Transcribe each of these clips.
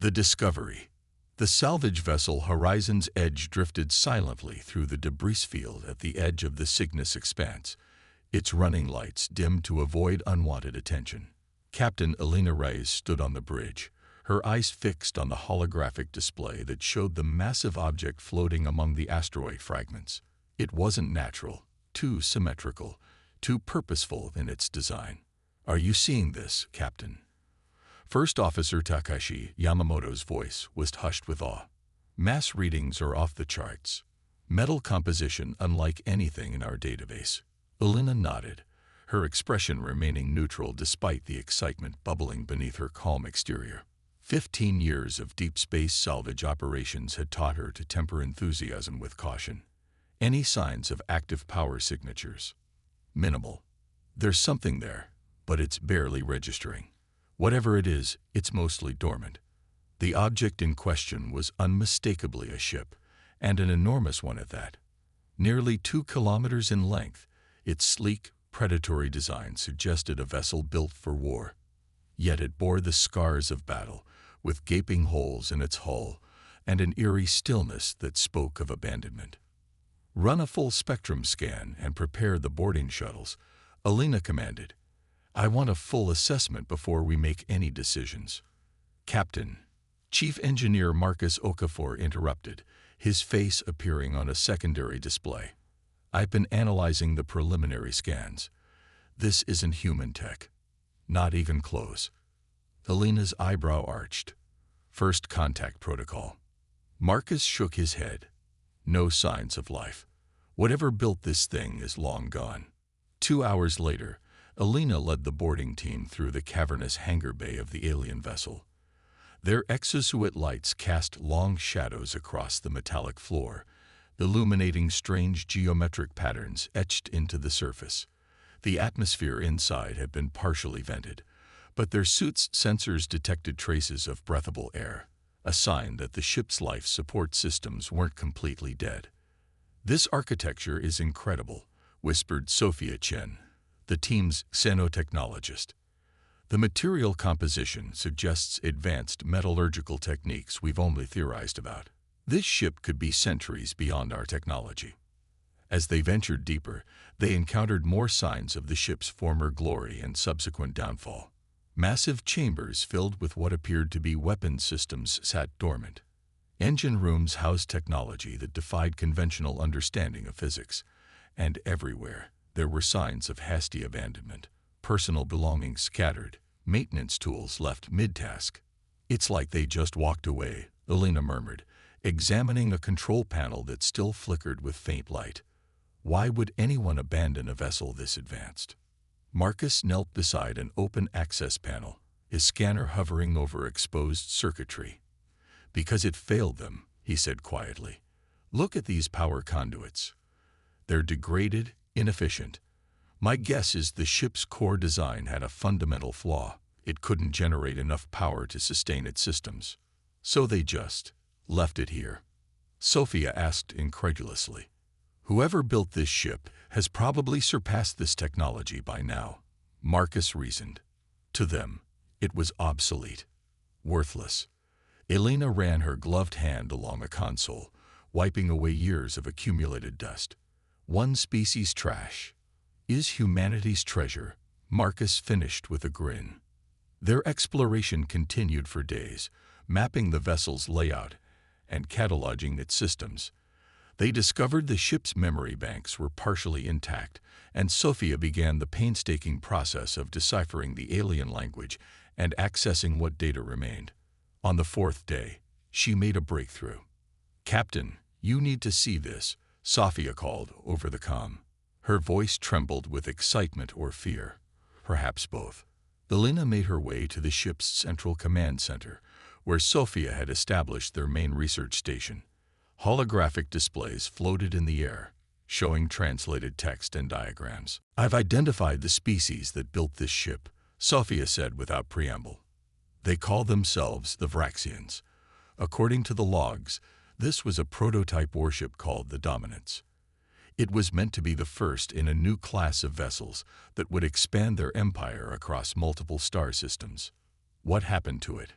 The discovery. The salvage vessel Horizon's Edge drifted silently through the debris field at the edge of the Cygnus expanse, its running lights dimmed to avoid unwanted attention. Captain Elena Reyes stood on the bridge, her eyes fixed on the holographic display that showed the massive object floating among the asteroid fragments. It wasn't natural, too symmetrical, too purposeful in its design. "Are you seeing this, Captain?" First Officer Takashi Yamamoto's voice was hushed with awe. "Mass readings are off the charts. Metal composition unlike anything in our database." Elena nodded, her expression remaining neutral despite the excitement bubbling beneath her calm exterior. 15 years of deep space salvage operations had taught her to temper enthusiasm with caution. Any signs of active power signatures? Minimal. There's something there, but it's barely registering. Whatever it is, it's mostly dormant. The object in question was unmistakably a ship, and an enormous one at that. Nearly 2 kilometers in length, its sleek, predatory design suggested a vessel built for war. Yet it bore the scars of battle, with gaping holes in its hull and an eerie stillness that spoke of abandonment. "Run a full spectrum scan and prepare the boarding shuttles," Elena commanded. "I want a full assessment before we make any decisions." "Captain," Chief Engineer Marcus Okafor interrupted, his face appearing on a secondary display. "I've been analyzing the preliminary scans. This isn't human tech. Not even close." Elena's eyebrow arched. "First contact protocol." Marcus shook his head. "No signs of life. Whatever built this thing is long gone." 2 hours later, Elena led the boarding team through the cavernous hangar bay of the alien vessel. Their exosuit lights cast long shadows across the metallic floor, illuminating strange geometric patterns etched into the surface. The atmosphere inside had been partially vented, but their suits' sensors detected traces of breathable air, a sign that the ship's life support systems weren't completely dead. "This architecture is incredible," whispered Sophia Chen, the team's xenotechnologist. "The material composition suggests advanced metallurgical techniques we've only theorized about. This ship could be centuries beyond our technology." As they ventured deeper, they encountered more signs of the ship's former glory and subsequent downfall. Massive chambers filled with what appeared to be weapons systems sat dormant. Engine rooms housed technology that defied conventional understanding of physics, and everywhere there were signs of hasty abandonment, personal belongings scattered, maintenance tools left mid-task. "It's like they just walked away," Elena murmured, examining a control panel that still flickered with faint light. "Why would anyone abandon a vessel this advanced?" Marcus knelt beside an open access panel, his scanner hovering over exposed circuitry. "Because it failed them," he said quietly. "Look at these power conduits. They're degraded, inefficient. My guess is the ship's core design had a fundamental flaw. It couldn't generate enough power to sustain its systems. So they just left it here." Sophia asked incredulously. "Whoever built this ship has probably surpassed this technology by now," Marcus reasoned. To them, it was obsolete, worthless. Elena ran her gloved hand along a console, wiping away years of accumulated dust. "One species' trash is humanity's treasure," Marcus finished with a grin. Their exploration continued for days, mapping the vessel's layout and cataloging its systems. They discovered the ship's memory banks were partially intact, and Sophia began the painstaking process of deciphering the alien language and accessing what data remained. On the 4th day, she made a breakthrough. "Captain, you need to see this," Sophia called over the comm. Her voice trembled with excitement or fear, perhaps both. Elena made her way to the ship's central command center, where Sophia had established their main research station. Holographic displays floated in the air, showing translated text and diagrams. "I've identified the species that built this ship," Sophia said without preamble. "They call themselves the Vraxians. According to the logs, this was a prototype warship called the Dominance. It was meant to be the first in a new class of vessels that would expand their empire across multiple star systems. What happened to it?"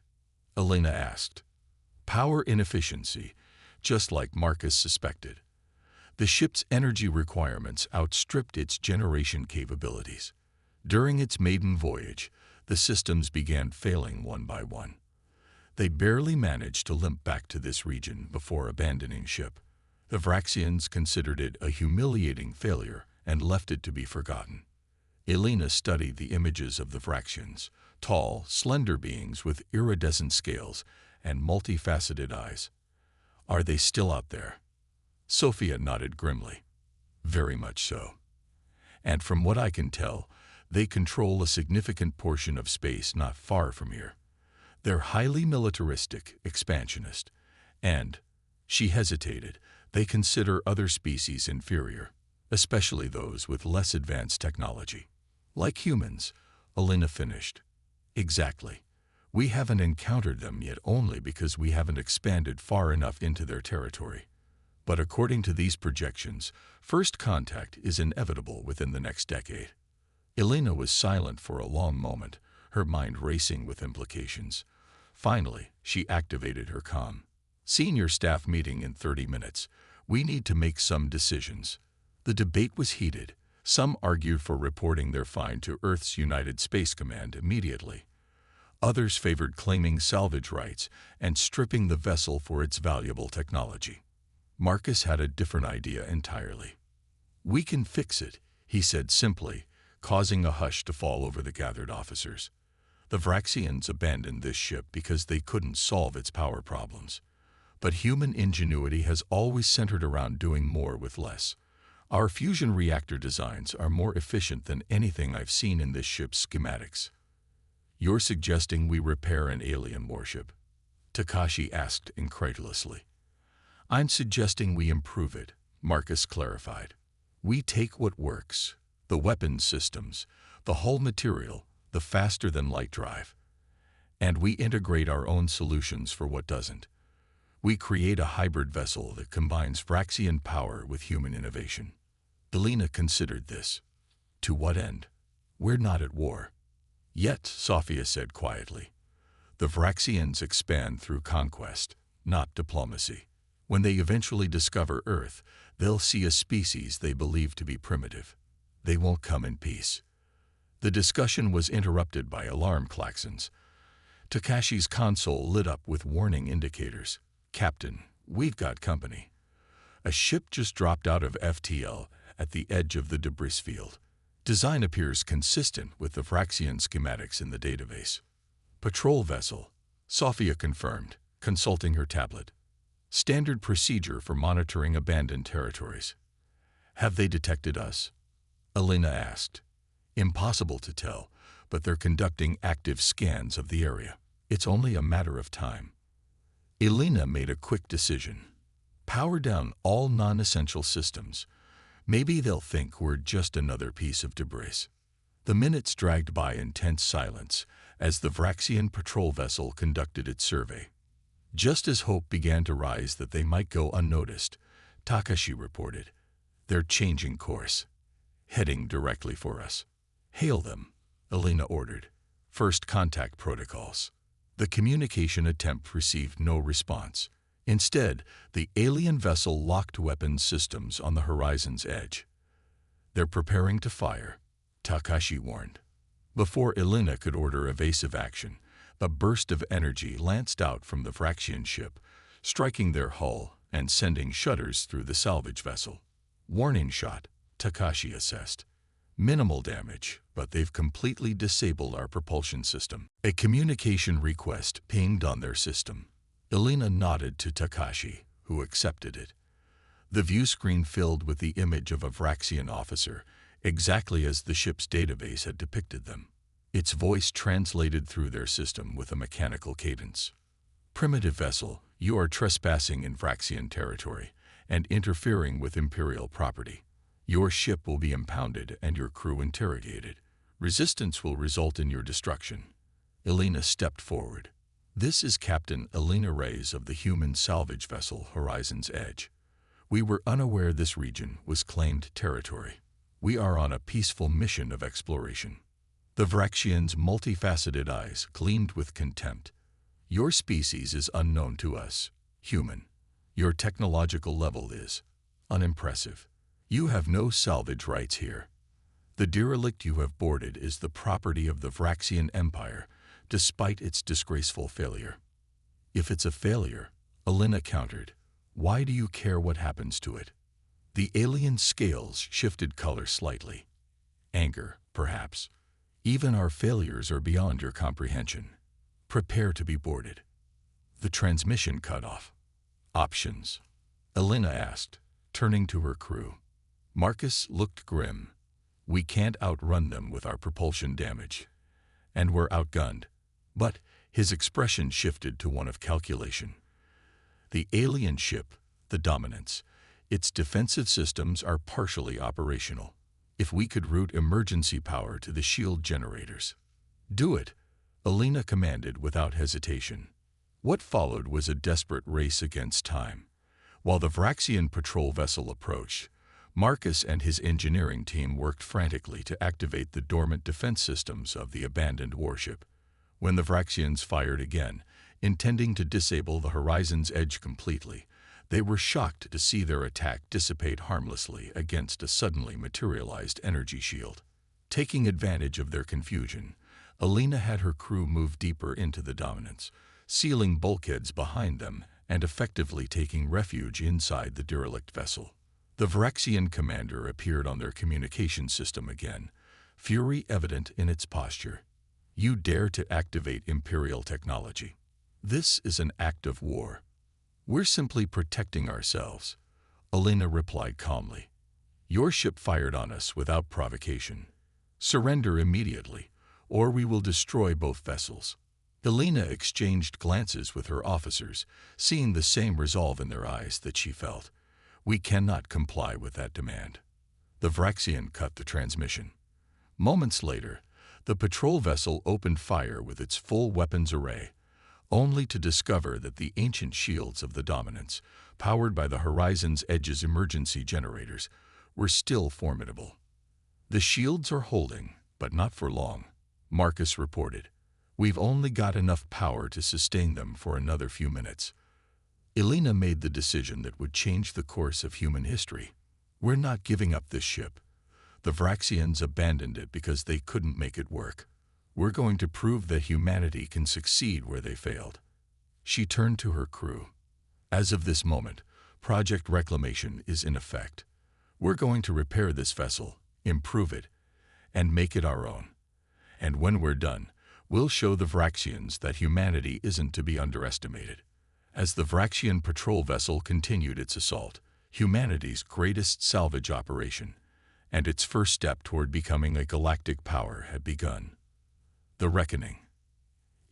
Elena asked. Power inefficiency, just like Marcus suspected. The ship's energy requirements outstripped its generation capabilities. During its maiden voyage, the systems began failing one by one. They barely managed to limp back to this region before abandoning ship. The Vraxians considered it a humiliating failure and left it to be forgotten. Elena studied the images of the Vraxians, tall, slender beings with iridescent scales and multifaceted eyes. Are they still out there? Sophia nodded grimly. Very much so. And from what I can tell, they control a significant portion of space not far from here. They're highly militaristic, expansionist, and, she hesitated, they consider other species inferior, especially those with less advanced technology. Like humans, Elena finished. Exactly. We haven't encountered them yet only because we haven't expanded far enough into their territory. But according to these projections, first contact is inevitable within the next decade. Elena was silent for a long moment, her mind racing with implications. Finally, she activated her comm. Senior staff meeting in 30 minutes. We need to make some decisions. The debate was heated. Some argued for reporting their find to Earth's United Space Command immediately. Others favored claiming salvage rights and stripping the vessel for its valuable technology. Marcus had a different idea entirely. We can fix it, he said simply, causing a hush to fall over the gathered officers. The Vraxians abandoned this ship because they couldn't solve its power problems. But human ingenuity has always centered around doing more with less. Our fusion reactor designs are more efficient than anything I've seen in this ship's schematics. You're suggesting we repair an alien warship? Takashi asked incredulously. I'm suggesting we improve it, Marcus clarified. We take what works, the weapons systems, the hull material, the faster-than-light drive, and we integrate our own solutions for what doesn't. We create a hybrid vessel that combines Vraxian power with human innovation. Elena considered this. To what end? We're not at war. Yet, Sophia said quietly, the Vraxians expand through conquest, not diplomacy. When they eventually discover Earth, they'll see a species they believe to be primitive. They won't come in peace. The discussion was interrupted by alarm klaxons. Takashi's console lit up with warning indicators. Captain, we've got company. A ship just dropped out of FTL at the edge of the debris field. Design appears consistent with the Vraxian schematics in the database. Patrol vessel, Sophia confirmed, consulting her tablet. Standard procedure for monitoring abandoned territories. Have they detected us? Elena asked. Impossible to tell, but they're conducting active scans of the area. It's only a matter of time. Elena made a quick decision. Power down all non-essential systems. Maybe they'll think we're just another piece of debris. The minutes dragged by in tense silence as the Vraxian patrol vessel conducted its survey. Just as hope began to rise that they might go unnoticed, Takashi reported, they're changing course, heading directly for us. Hail them, Elena ordered. First contact protocols. The communication attempt received no response. Instead, the alien vessel locked weapons systems on the horizon's edge. They're preparing to fire, Takashi warned. Before Elena could order evasive action, a burst of energy lanced out from the Vraxian ship, striking their hull and sending shudders through the salvage vessel. Warning shot, Takashi assessed. Minimal damage, but they've completely disabled our propulsion system. A communication request pinged on their system. Elena nodded to Takashi, who accepted it. The view screen filled with the image of a Vraxian officer, exactly as the ship's database had depicted them. Its voice translated through their system with a mechanical cadence. Primitive vessel, you are trespassing in Vraxian territory and interfering with Imperial property. Your ship will be impounded and your crew interrogated. Resistance will result in your destruction. Elena stepped forward. This is Captain Elena Reyes of the human salvage vessel Horizon's Edge. We were unaware this region was claimed territory. We are on a peaceful mission of exploration. The Vraxian's multifaceted eyes gleamed with contempt. Your species is unknown to us, human. Your technological level is unimpressive. You have no salvage rights here. The derelict you have boarded is the property of the Vraxian Empire, despite its disgraceful failure. If it's a failure, Alina countered, why do you care what happens to it? The alien scales shifted color slightly. Anger, perhaps. Even our failures are beyond your comprehension. Prepare to be boarded. The transmission cut off. Options? Alina asked, turning to her crew. Marcus looked grim. We can't outrun them with our propulsion damage. And we're outgunned. But his expression shifted to one of calculation. The alien ship, the Dominance, its defensive systems are partially operational. If we could route emergency power to the shield generators. Do it, Alina commanded without hesitation. What followed was a desperate race against time. While the Vraxian patrol vessel approached, Marcus and his engineering team worked frantically to activate the dormant defense systems of the abandoned warship. When the Vraxians fired again, intending to disable the Horizon's Edge completely, they were shocked to see their attack dissipate harmlessly against a suddenly materialized energy shield. Taking advantage of their confusion, Alina had her crew move deeper into the Dominance, sealing bulkheads behind them and effectively taking refuge inside the derelict vessel. The Vraxian commander appeared on their communication system again, fury evident in its posture. You dare to activate Imperial technology. This is an act of war. We're simply protecting ourselves, Alina replied calmly. Your ship fired on us without provocation. Surrender immediately, or we will destroy both vessels. Alina exchanged glances with her officers, seeing the same resolve in their eyes that she felt. We cannot comply with that demand. The Vraxian cut the transmission. Moments later, the patrol vessel opened fire with its full weapons array, only to discover that the ancient shields of the Dominance, powered by the Horizon's Edge's emergency generators, were still formidable. The shields are holding, but not for long, Marcus reported. We've only got enough power to sustain them for another few minutes. Alina made the decision that would change the course of human history. We're not giving up this ship. The Vraxians abandoned it because they couldn't make it work. We're going to prove that humanity can succeed where they failed. She turned to her crew. As of this moment, Project Reclamation is in effect. We're going to repair this vessel, improve it, and make it our own. And when we're done, we'll show the Vraxians that humanity isn't to be underestimated. As the Vraxian patrol vessel continued its assault, humanity's greatest salvage operation, and its first step toward becoming a galactic power had begun. The Reckoning.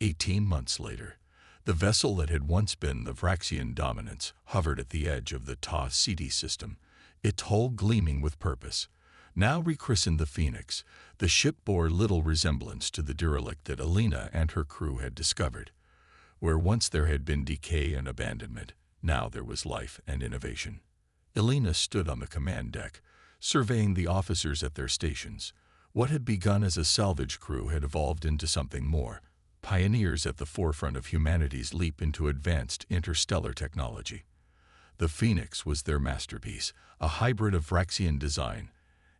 18 months later, the vessel that had once been the Vraxian Dominance hovered at the edge of the Ta-Ceti system, its hull gleaming with purpose. Now rechristened the Phoenix, the ship bore little resemblance to the derelict that Alina and her crew had discovered. Where once there had been decay and abandonment, now there was life and innovation. Alina stood on the command deck, surveying the officers at their stations. What had begun as a salvage crew had evolved into something more, pioneers at the forefront of humanity's leap into advanced interstellar technology. The Phoenix was their masterpiece, a hybrid of Vraxian design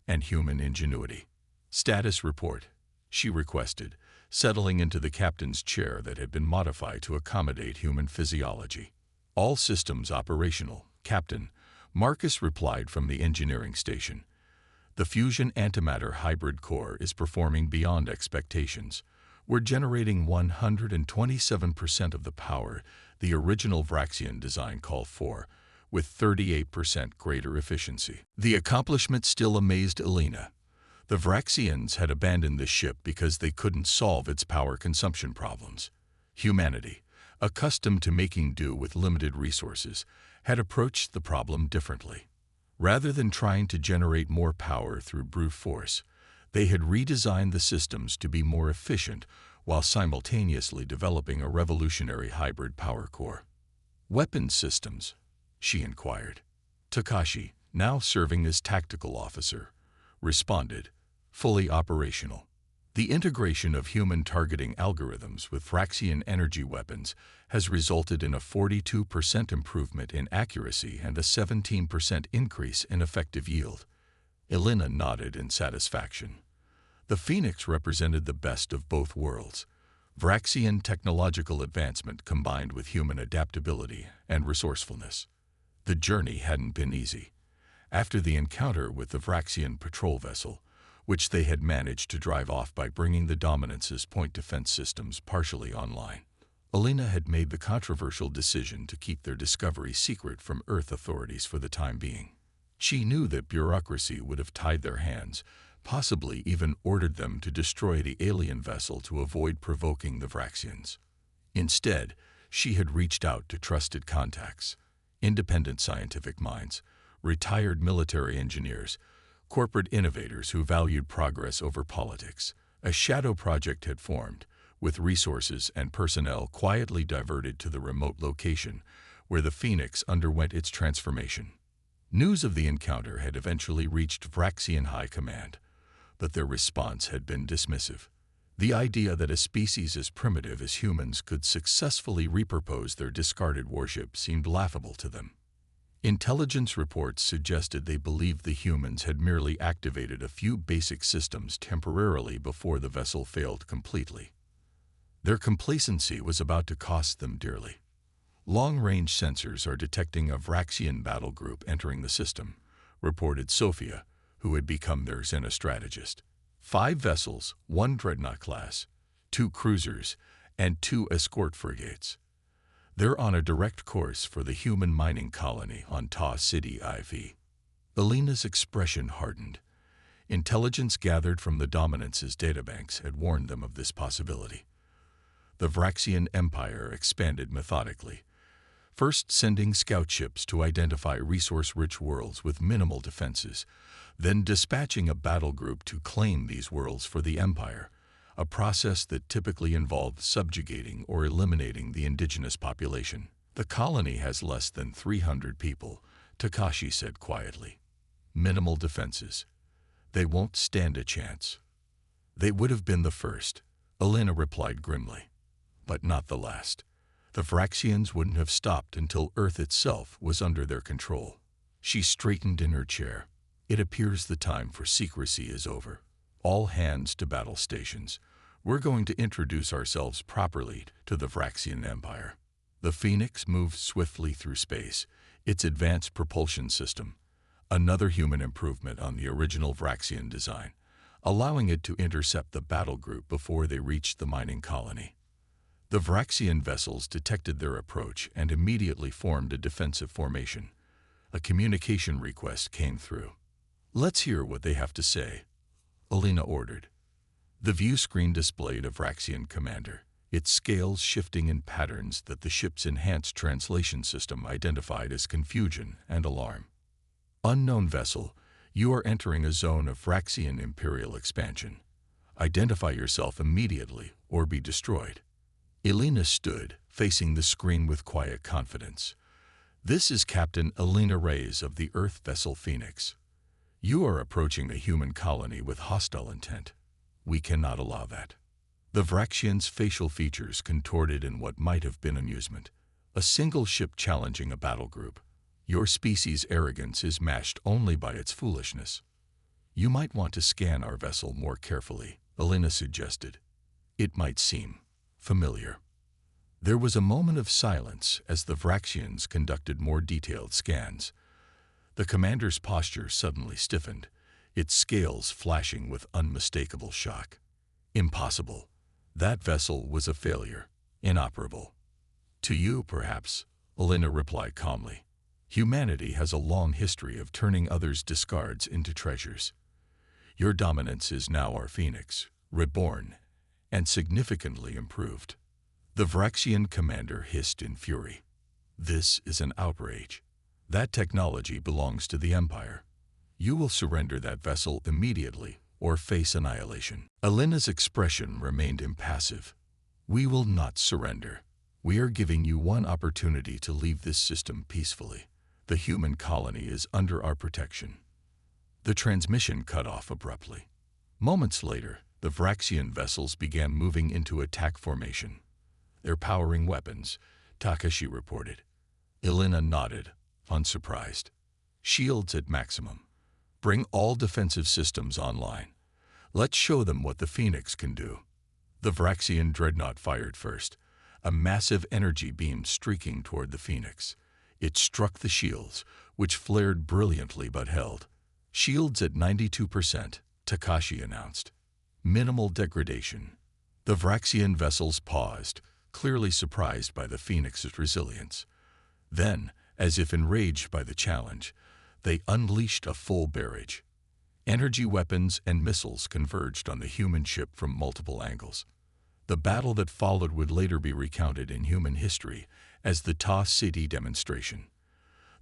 and human ingenuity. Status report, she requested, settling into the captain's chair that had been modified to accommodate human physiology. All systems operational, Captain, Marcus replied from the engineering station. The fusion antimatter hybrid core is performing beyond expectations. We're generating 127% of the power the original Vraxian design called for, with 38% greater efficiency. The accomplishment still amazed Alina. The Vraxians had abandoned the ship because they couldn't solve its power consumption problems. Humanity, accustomed to making do with limited resources, had approached the problem differently. Rather than trying to generate more power through brute force, they had redesigned the systems to be more efficient while simultaneously developing a revolutionary hybrid power core. Weapons systems, she inquired. Takashi, now serving as tactical officer, responded, fully operational. The integration of human targeting algorithms with Vraxian energy weapons has resulted in a 42% improvement in accuracy and a 17% increase in effective yield. Elena nodded in satisfaction. The Phoenix represented the best of both worlds. Vraxian technological advancement combined with human adaptability and resourcefulness. The journey hadn't been easy. After the encounter with the Vraxian patrol vessel, which they had managed to drive off by bringing the Dominance's point defense systems partially online, Elena had made the controversial decision to keep their discovery secret from Earth authorities for the time being. She knew that bureaucracy would have tied their hands, possibly even ordered them to destroy the alien vessel to avoid provoking the Vraxians. Instead, she had reached out to trusted contacts, independent scientific minds, retired military engineers, corporate innovators who valued progress over politics. A shadow project had formed, with resources and personnel quietly diverted to the remote location where the Phoenix underwent its transformation. News of the encounter had eventually reached Vraxian High Command, but their response had been dismissive. The idea that a species as primitive as humans could successfully repurpose their discarded warship seemed laughable to them. Intelligence reports suggested they believed the humans had merely activated a few basic systems temporarily before the vessel failed completely. Their complacency was about to cost them dearly. Long-range sensors are detecting a Vraxian battle group entering the system, reported Sophia, who had become their xenostrategist. 5 vessels, 1 dreadnought class, 2 cruisers, and 2 escort frigates. They're on a direct course for the human mining colony on Ta City IV. Elena's expression hardened. Intelligence gathered from the Dominance's databanks had warned them of this possibility. The Vraxian Empire expanded methodically, first sending scout ships to identify resource-rich worlds with minimal defenses, then dispatching a battle group to claim these worlds for the Empire, a process that typically involved subjugating or eliminating the indigenous population. The colony has less than 300 people, Takashi said quietly. Minimal defenses. They won't stand a chance. They would have been the first, Elena replied grimly, but not the last. The Vraxians wouldn't have stopped until Earth itself was under their control. She straightened in her chair. It appears the time for secrecy is over. All hands to battle stations. We're going to introduce ourselves properly to the Vraxian Empire. The Phoenix moved swiftly through space, its advanced propulsion system, another human improvement on the original Vraxian design, allowing it to intercept the battle group before they reached the mining colony. The Vraxian vessels detected their approach and immediately formed a defensive formation. A communication request came through. Let's hear what they have to say, Elena ordered. The view screen displayed a Vraxian commander, its scales shifting in patterns that the ship's enhanced translation system identified as confusion and alarm. Unknown vessel, you are entering a zone of Vraxian imperial expansion. Identify yourself immediately or be destroyed. Elena stood, facing the screen with quiet confidence. This is Captain Elena Reyes of the Earth vessel Phoenix. You are approaching a human colony with hostile intent. We cannot allow that. The Vraxian's facial features contorted in what might have been amusement. A single ship challenging a battle group. Your species' arrogance is matched only by its foolishness. You might want to scan our vessel more carefully, Elena suggested. It might seem familiar. There was a moment of silence as the Vraxians conducted more detailed scans. The commander's posture suddenly stiffened, its scales flashing with unmistakable shock. Impossible. That vessel was a failure, inoperable. To you, perhaps, Elena replied calmly. Humanity has a long history of turning others' discards into treasures. Your dominance is now our Phoenix, reborn, and significantly improved. The Vraxian commander hissed in fury. This is an outrage. That technology belongs to the Empire. You will surrender that vessel immediately or face annihilation. Elena's expression remained impassive. We will not surrender. We are giving you one opportunity to leave this system peacefully. The human colony is under our protection. The transmission cut off abruptly. Moments later, the Vraxian vessels began moving into attack formation. "They're powering weapons," Takashi reported. Elena nodded, unsurprised. "Shields at maximum. Bring all defensive systems online. Let's show them what the Phoenix can do." The Vraxian dreadnought fired first, a massive energy beam streaking toward the Phoenix. It struck the shields, which flared brilliantly but held. "Shields at 92%, Takashi announced. "Minimal degradation." The Vraxian vessels paused, clearly surprised by the Phoenix's resilience. Then, as if enraged by the challenge, they unleashed a full barrage. Energy weapons and missiles converged on the human ship from multiple angles. The battle that followed would later be recounted in human history as the Ta City demonstration.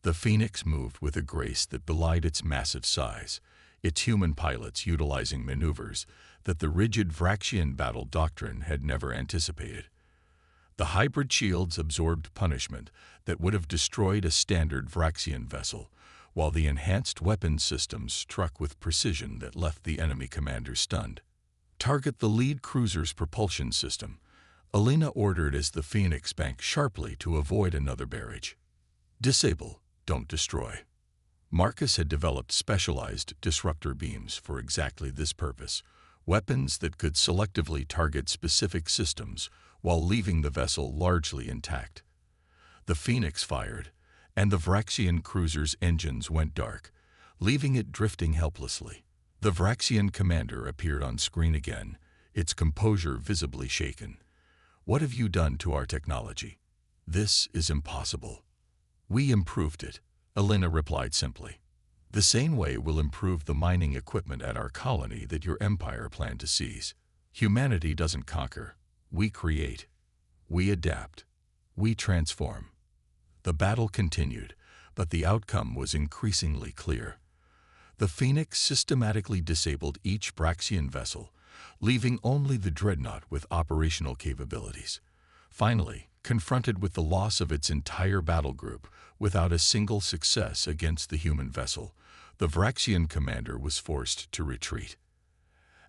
The Phoenix moved with a grace that belied its massive size, its human pilots utilizing maneuvers that the rigid Vraxian battle doctrine had never anticipated. The hybrid shields absorbed punishment that would have destroyed a standard Vraxian vessel, while the enhanced weapons systems struck with precision that left the enemy commander stunned. "Target the lead cruiser's propulsion system," Elena ordered as the Phoenix banked sharply to avoid another barrage. "Disable, don't destroy." Marcus had developed specialized disruptor beams for exactly this purpose, weapons that could selectively target specific systems while leaving the vessel largely intact. The Phoenix fired, and the Vraxian cruiser's engines went dark, leaving it drifting helplessly. The Vraxian commander appeared on screen again, its composure visibly shaken. "What have you done to our technology? This is impossible." "We improved it," Elena replied simply. "The same way we'll improve the mining equipment at our colony that your empire planned to seize. Humanity doesn't conquer. We create. We adapt. We transform." The battle continued, but the outcome was increasingly clear. The Phoenix systematically disabled each Vraxian vessel, leaving only the dreadnought with operational capabilities. Finally, confronted with the loss of its entire battle group without a single success against the human vessel, the Vraxian commander was forced to retreat.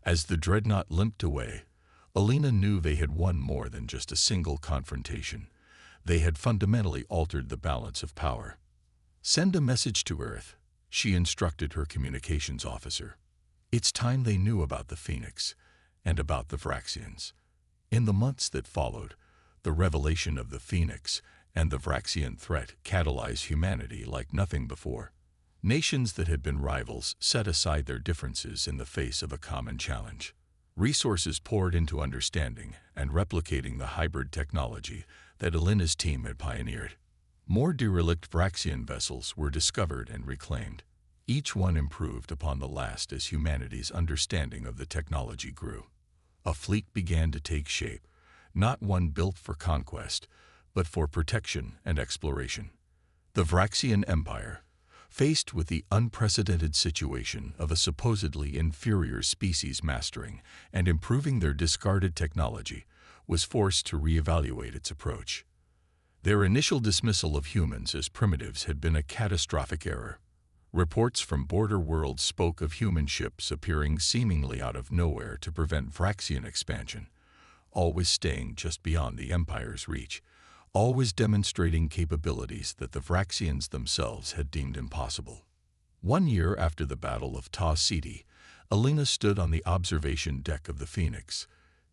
As the dreadnought limped away, Elena knew they had won more than just a single confrontation. They had fundamentally altered the balance of power. "Send a message to Earth," she instructed her communications officer. It's time they knew about the Phoenix and about the Vraxians. In the months that followed, the revelation of the Phoenix and the Vraxian threat catalyzed humanity like nothing before. Nations that had been rivals set aside their differences in the face of a common challenge. Resources poured into understanding and replicating the hybrid technology that Elena's team had pioneered. More derelict Vraxian vessels were discovered and reclaimed. Each one improved upon the last as humanity's understanding of the technology grew. A fleet began to take shape, not one built for conquest, but for protection and exploration. The Vraxian Empire, faced with the unprecedented situation of a supposedly inferior species mastering and improving their discarded technology, was forced to reevaluate its approach. Their initial dismissal of humans as primitives had been a catastrophic error. Reports from border worlds spoke of human ships appearing seemingly out of nowhere to prevent Vraxian expansion, always staying just beyond the Empire's reach, always demonstrating capabilities that the Vraxians themselves had deemed impossible. 1 year after the Battle of Ta City, Elena stood on the observation deck of the Phoenix,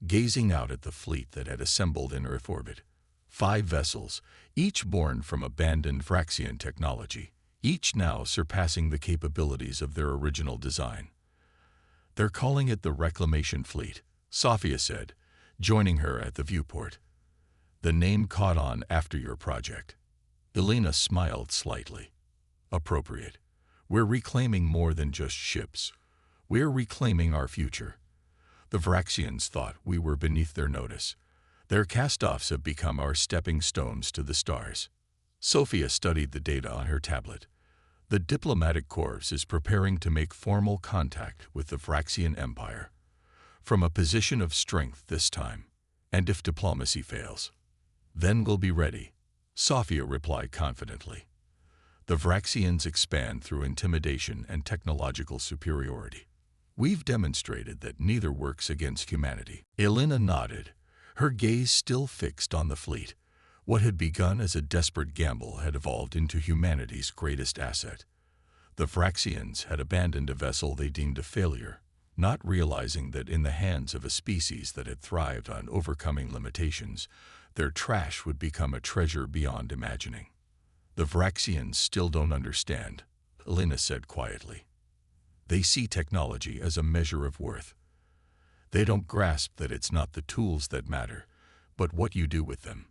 gazing out at the fleet that had assembled in Earth orbit. 5 vessels, each born from abandoned Vraxian technology, each now surpassing the capabilities of their original design. "They're calling it the Reclamation Fleet," Sophia said, joining her at the viewport. "The name caught on after your project." Elena smiled slightly. "Appropriate. We're reclaiming more than just ships. We're reclaiming our future." The Vraxians thought we were beneath their notice. Their cast-offs have become our stepping stones to the stars. Sophia studied the data on her tablet. The diplomatic corps is preparing to make formal contact with the Vraxian Empire. From a position of strength this time, and if diplomacy fails, then we'll be ready, Sophia replied confidently. The Vraxians expand through intimidation and technological superiority. We've demonstrated that neither works against humanity. Elena nodded, her gaze still fixed on the fleet. What had begun as a desperate gamble had evolved into humanity's greatest asset. The Vraxians had abandoned a vessel they deemed a failure, not realizing that in the hands of a species that had thrived on overcoming limitations, their trash would become a treasure beyond imagining. The Vraxians still don't understand, Elena said quietly. They see technology as a measure of worth. They don't grasp that it's not the tools that matter, but what you do with them.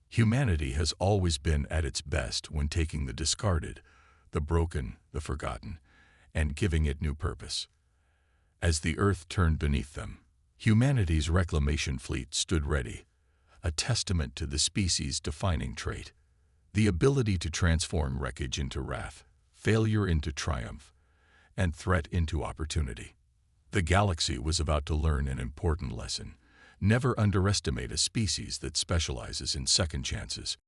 Humanity has always been at its best when taking the discarded, the broken, the forgotten, and giving it new purpose. As the Earth turned beneath them, humanity's reclamation fleet stood ready, a testament to the species' defining trait, the ability to transform wreckage into wrath, failure into triumph, and threat into opportunity. The galaxy was about to learn an important lesson. Never underestimate a species that specializes in second chances.